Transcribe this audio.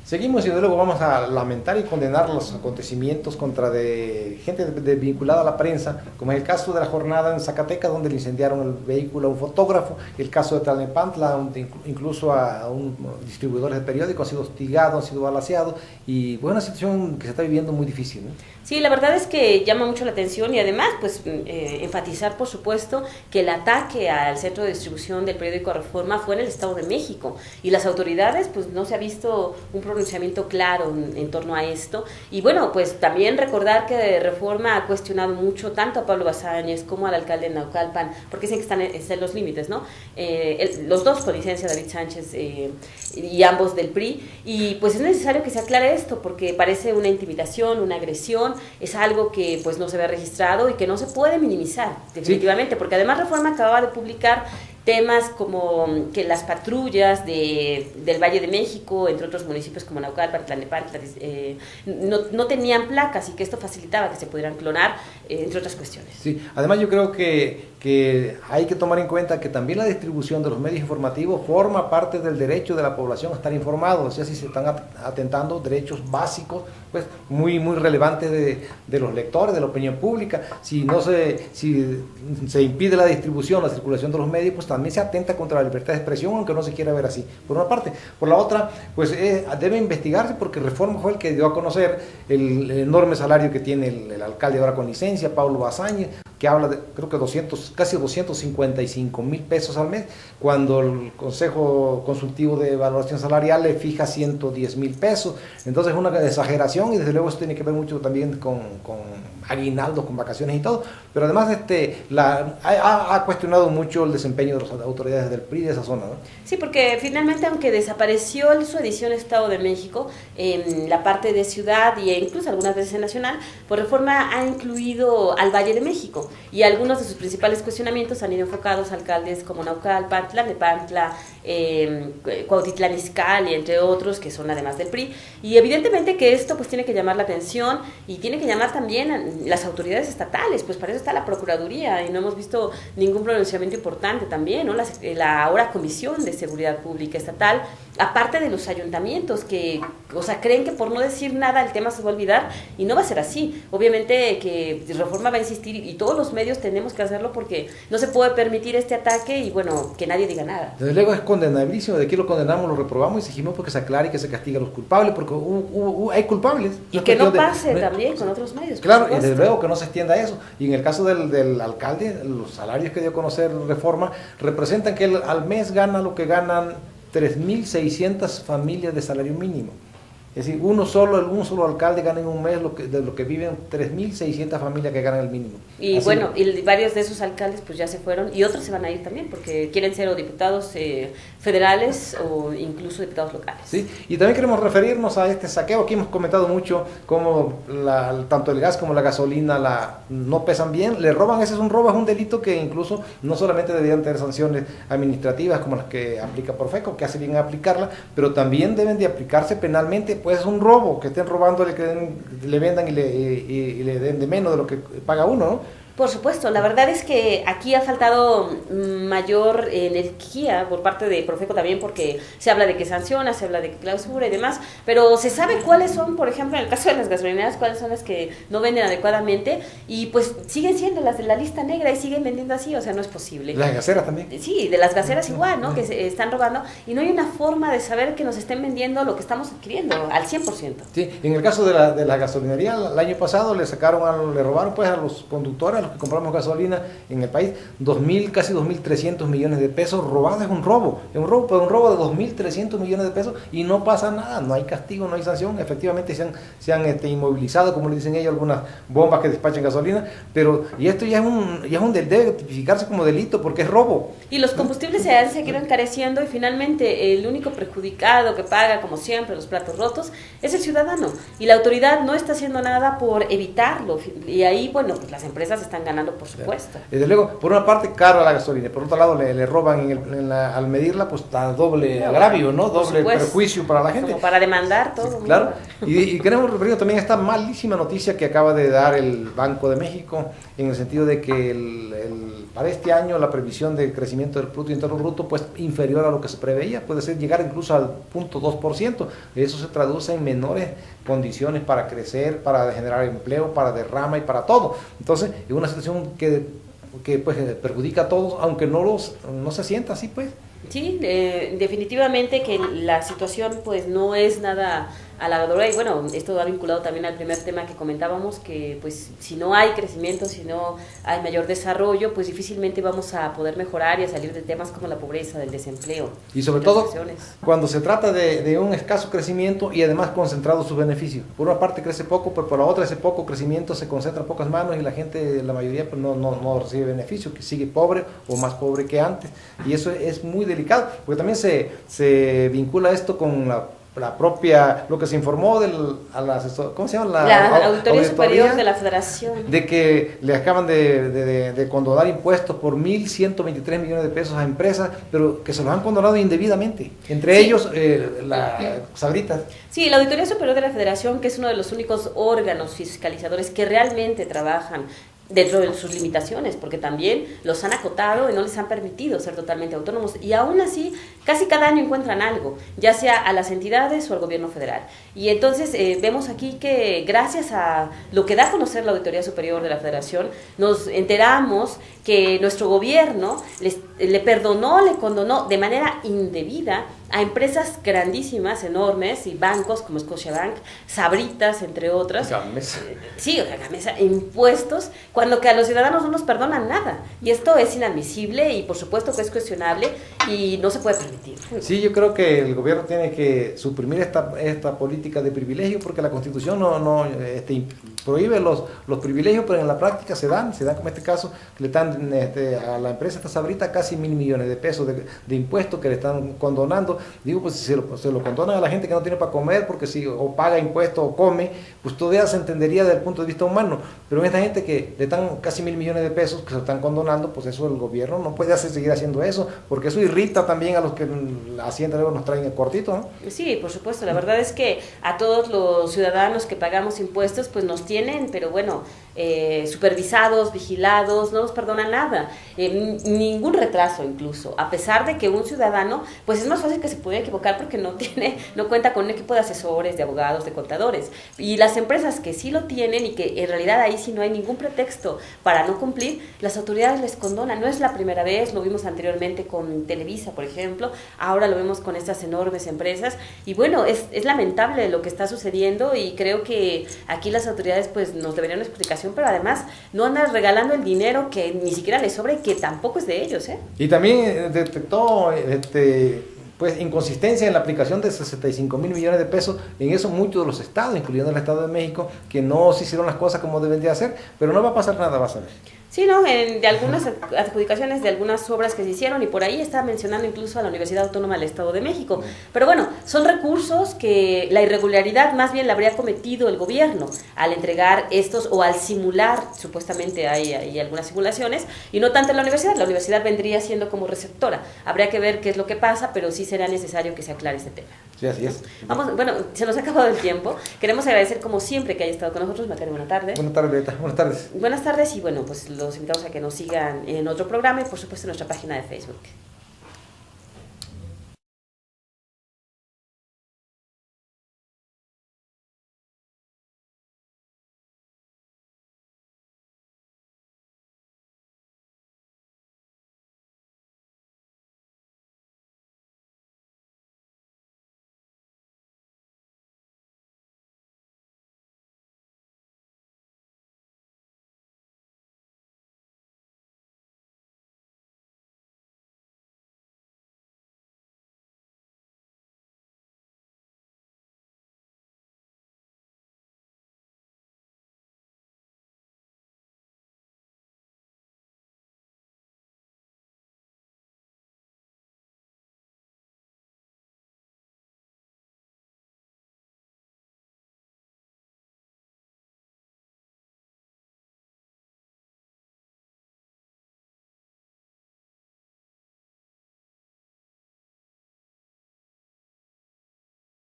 Seguimos y luego vamos a lamentar y condenar los acontecimientos contra gente vinculada a la prensa, como es el caso de la jornada en Zacatecas, donde le incendiaron el vehículo a un fotógrafo, el caso de Tlalnepantla, incluso a un distribuidor de periódicos ha sido hostigado, ha sido balaceado, y bueno, una situación que se está viviendo muy difícil, ¿no? Sí, la verdad es que llama mucho la atención y además, pues, enfatizar, por supuesto, que el ataque al centro de distribución del periódico Reforma fue en el Estado de México y las autoridades, pues, no se ha visto un pronunciamiento claro en torno a esto. Y bueno, pues también recordar que Reforma ha cuestionado mucho tanto a Pablo Basáñez como al alcalde de Naucalpan, porque dicen que están en los límites, ¿no? Los dos con licencia, David Sánchez y ambos del PRI, y pues es necesario que se aclare esto, porque parece una intimidación, una agresión, es algo que pues no se ve registrado y que no se puede minimizar, definitivamente, sí. Porque además Reforma acababa de publicar temas como que las patrullas del Valle de México, entre otros municipios como Naucalpan, Tlalnepantla, no tenían placas y que esto facilitaba que se pudieran clonar, entre otras cuestiones. Sí, además yo creo que hay que tomar en cuenta que también la distribución de los medios informativos forma parte del derecho de la población a estar informados, o sea, si se están atentando derechos básicos, pues muy relevantes de los lectores, de la opinión pública. Si se impide la distribución, la circulación de los medios, pues también se atenta contra la libertad de expresión, aunque no se quiera ver así, por una parte. Por la otra, pues debe investigarse, porque Reforma fue el que dio a conocer el enorme salario que tiene el alcalde ahora con licencia, Pablo Basáñez, que habla de, creo que casi 255,000 pesos al mes, cuando el Consejo Consultivo de Valoración Salarial le fija 110,000 pesos. Entonces es una exageración, y desde luego eso tiene que ver mucho también con aguinaldos, con vacaciones y todo, pero además ha cuestionado mucho el desempeño de las autoridades del PRI de esa zona, ¿no? Sí, porque finalmente, aunque desapareció su edición Estado de México, en la parte de ciudad e incluso algunas veces en nacional, pues Reforma ha incluido al Valle de México, y algunos de sus principales cuestionamientos han ido enfocados a alcaldes como Naucalpan, Tlalnepantla, Cuautitlán Izcalli, entre otros, que son además del PRI, y evidentemente que esto pues tiene que llamar la atención y tiene que llamar también a las autoridades estatales, pues para eso está la Procuraduría, y no hemos visto ningún pronunciamiento importante también, ¿no? La ahora Comisión de Seguridad Pública Estatal, aparte de los ayuntamientos que, o sea, creen que por no decir nada el tema se va a olvidar, y no va a ser así. Obviamente que Reforma va a insistir, y todos los medios tenemos que hacerlo, porque no se puede permitir este ataque y bueno, que nadie diga nada. Desde luego es condenabilísimo, de aquí lo condenamos, lo reprobamos y exigimos porque se aclare y que se castigue a los culpables, porque hay culpables. Y que no pase también con otros medios. Claro, y desde luego que no se extienda eso. Y en el caso del alcalde, los salarios que dio a conocer Reforma representan que él al mes gana lo que ganan 3,600 familias de salario mínimo. Es decir, un solo alcalde gana en un mes de lo que viven 3,600 familias que ganan el mínimo. Y así, bueno, y varios de esos alcaldes pues ya se fueron, y otros se van a ir también, porque quieren ser o diputados federales o incluso diputados locales. Sí, y también queremos referirnos a este saqueo. Aquí hemos comentado mucho cómo tanto el gas como la gasolina no pesan bien, le roban. Ese es un robo, es un delito que incluso no solamente deberían tener sanciones administrativas como las que aplica Profeco, que hace bien aplicarla, pero también deben de aplicarse penalmente. Pues es un robo, que estén robándole, que le vendan y le den de menos de lo que paga uno, ¿no? Por supuesto, la verdad es que aquí ha faltado mayor energía por parte de Profeco también, porque se habla de que sanciona, se habla de que clausura y demás, pero se sabe cuáles son, por ejemplo, en el caso de las gasolineras, cuáles son las que no venden adecuadamente, y pues siguen siendo las de la lista negra y siguen vendiendo así, o sea, no es posible. Las gaseras también. Sí, de las gaseras igual, ¿no? Que se están robando, y no hay una forma de saber que nos estén vendiendo lo que estamos adquiriendo al 100%. Sí, en el caso de la gasolinería, el año pasado le robaron pues a los conductores, que compramos gasolina en el país, casi 2,300 millones de pesos robados. Es un robo, pero un robo de 2,300 millones de pesos y no pasa nada, no hay castigo, no hay sanción. Efectivamente se han inmovilizado, como le dicen ellos, algunas bombas que despachan gasolina, y esto ya debe tipificarse como delito porque es robo. Y los combustibles se han seguido encareciendo, y finalmente el único perjudicado que paga, como siempre, los platos rotos es el ciudadano, y la autoridad no está haciendo nada por evitarlo, y ahí, bueno, pues las empresas están están ganando, por supuesto. Desde luego, por una parte, caro a la gasolina, por otro lado, le roban al medirla, pues está doble agravio, ¿no? Doble perjuicio para la gente. Como para demandar todo. Claro, y queremos referirnos también a esta malísima noticia que acaba de dar el Banco de México, en el sentido de que para este año la previsión de crecimiento del Producto Interno Bruto pues inferior a lo que se preveía, puede ser llegar incluso al 0.2%. Eso se traduce en menores condiciones para crecer, para generar empleo, para derrama y para todo. Entonces, es una situación que pues perjudica a todos, aunque no se sienta así, pues. Sí, definitivamente que la situación pues no es nada halagadora, y bueno, esto va vinculado también al primer tema que comentábamos, que pues si no hay crecimiento, si no hay mayor desarrollo, pues difícilmente vamos a poder mejorar y a salir de temas como la pobreza, del desempleo. Y sobre todo cuando se trata de un escaso crecimiento y además concentrado sus beneficios. Por una parte crece poco, pero por la otra ese poco crecimiento se concentra en pocas manos y la gente, la mayoría pues no recibe beneficios, que sigue pobre o más pobre que antes. Y eso es muy delicado, porque también se vincula esto con la propia, lo que se informó ¿cómo se llama? La Auditoría Superior de la Federación. De que le acaban de condonar impuestos por 1.123 millones de pesos a empresas, pero que se los han condonado indebidamente. Entre ellos, Sabritas. Sí, la Auditoría Superior de la Federación, que es uno de los únicos órganos fiscalizadores que realmente trabajan dentro de sus limitaciones, porque también los han acotado y no les han permitido ser totalmente autónomos, y aún así casi cada año encuentran algo, ya sea a las entidades o al gobierno federal. Y entonces vemos aquí que gracias a lo que da a conocer la Auditoría Superior de la Federación, nos enteramos que nuestro gobierno le perdonó, le condonó de manera indebida a empresas grandísimas, enormes, y bancos como Scotiabank, Sabritas, entre otras. Gamesa. Sí, Gamesa, impuestos, cuando que a los ciudadanos no nos perdonan nada. Y esto es inadmisible y por supuesto que es cuestionable y no se puede permitir. Sí, yo creo que el gobierno tiene que suprimir esta política de privilegio, porque la Constitución no prohíbe los privilegios, pero en la práctica se dan como este caso, que le dan a la empresa esta Sabrita casi 1.000 millones de pesos de impuestos que le están condonando. Digo, pues si se lo condonan a la gente que no tiene para comer, porque si o paga impuestos o come, pues todavía se entendería desde el punto de vista humano, pero esta gente que le dan casi 1.000 millones de pesos que se están condonando, pues eso el gobierno no puede seguir haciendo eso, porque eso irrita también a los que la Hacienda luego nos traen el cortito, ¿no? Sí, por supuesto, la verdad es que a todos los ciudadanos que pagamos impuestos, pues nos tienen, pero bueno, supervisados, vigilados, no nos perdonan nada, ningún retraso incluso, a pesar de que un ciudadano, pues es más fácil que se puede equivocar porque no cuenta con un equipo de asesores, de abogados, de contadores, y las empresas que sí lo tienen y que en realidad ahí sí no hay ningún pretexto para no cumplir, las autoridades les condonan. No es la primera vez, lo vimos anteriormente con Televisa, por ejemplo, ahora lo vemos con estas enormes empresas, y bueno, es lamentable lo que está sucediendo, y creo que aquí las autoridades pues nos deberían una explicación, pero además no andan regalando el dinero que ni siquiera les sobra y que tampoco es de ellos, ¿eh? Y también detectó pues inconsistencia en la aplicación de 65.000 millones de pesos, en eso muchos de los estados, incluyendo el Estado de México, que no se hicieron las cosas como deben de hacer, pero no va a pasar nada, vas a ver. Sí, ¿no? De algunas adjudicaciones de algunas obras que se hicieron, y por ahí está mencionando incluso a la Universidad Autónoma del Estado de México. Pero bueno, son recursos que la irregularidad más bien la habría cometido el gobierno al entregar estos, o al simular, supuestamente hay algunas simulaciones, y no tanto la universidad. La universidad vendría siendo como receptora. Habría que ver qué es lo que pasa, pero sí será necesario que se aclare este tema. Sí, así es. Vamos, bueno, se nos ha acabado el tiempo. Queremos agradecer como siempre que haya estado con nosotros. Macario, buenas tardes. Buenas tardes, Beta. Buenas tardes. Buenas tardes, y bueno, pues los invitamos a que nos sigan en otro programa y por supuesto en nuestra página de Facebook.